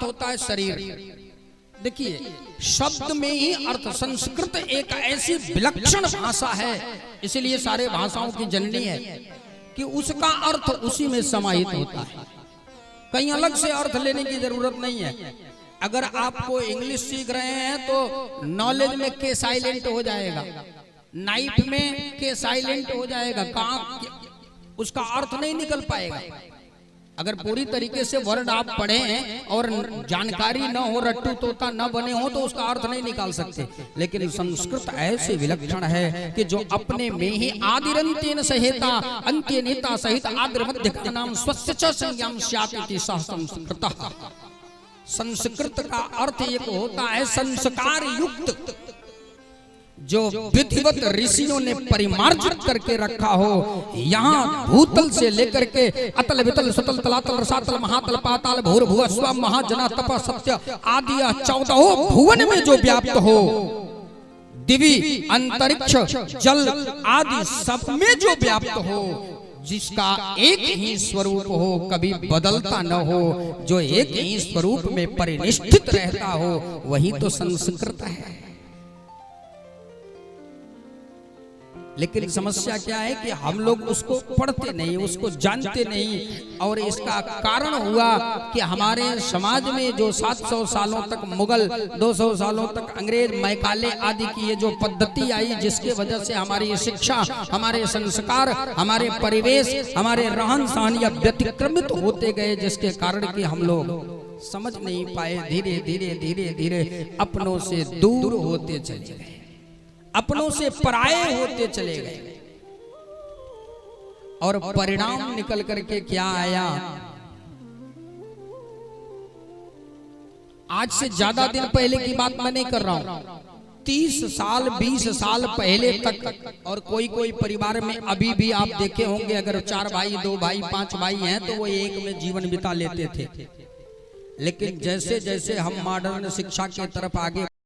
होता है शरीर। देखिए शब्द में ही अर्थ, संस्कृत एक ऐसी विलक्षण भाषा है, इसलिए सारे भाषाओं की जननी है कि उसका अर्थ उसी में समाहित होता है, कहीं अलग से अर्थ लेने की जरूरत नहीं है। अगर आपको इंग्लिश सीख रहे हैं तो नॉलेज में के साइलेंट हो जाएगा, नाइफ में के साइलेंट हो जाएगा, कहाँ उसका अर्थ नहीं निकल पाएगा। अगर पूरी तरीके से वर्ड आप पढ़ें और जानकारी न हो, रट्टू तोता न बने हो, तो उसका अर्थ नहीं निकाल सकते। लेकिन संस्कृत ऐसे विलक्षण है कि जो अपने में ही आदिरंतेन सहेता अंत्यनेता सहित आद्र मध्य का नाम स्वस्य च संयम स्याति सह संस्कृतः। संस्कृत का अर्थ एक होता है संस्कार युक्त, जो विधिवत ऋषियों ने परिमार्जित करके रखा हो। यहाँ भूतल से लेकर के अतल वितल सुतल तलातल रसातल महातल पाताल भूर भुव स्व महाजना तप सत्य आदि 14 भुवन में जो व्याप्त हो, दिवी अंतरिक्ष जल आदि सब में जो व्याप्त हो, जिसका एक ही स्वरूप हो, कभी बदलता न हो, जो एक ही स्वरूप में परिनिष्ठित रहता हो, वही तो संस्कृत है। लेकिन समस्या क्या है कि हम लोग उसको पढ़ते नहीं, उसको जानते नहीं, और इसका कारण हुआ कि हमारे समाज में जो 700 सालों तक मुगल, 200 सालों तक अंग्रेज, मैकाले आदि की ये जो पद्धति आई, जिसके वजह से हमारी शिक्षा, हमारे संस्कार, हमारे परिवेश, हमारे रहन सहन या व्यतिक्रमित होते गए, जिसके कारण कि हम लोग समझ नहीं पाए, धीरे धीरे धीरे धीरे अपनों से दूर होते चले गए, अपनों से पराये होते चले गए। और परिणाम निकल करके क्या आया? आज से ज्यादा दिन पहले की बात मैं नहीं कर रहा हूं, 30 साल 20 साल पहले तक। और कोई कोई परिवार में अभी भी आप देखे होंगे, अगर 4 भाई 2 भाई 5 भाई हैं तो वो एक में जीवन बिता लेते थे। लेकिन जैसे जैसे हम मॉडर्न शिक्षा की तरफ आगे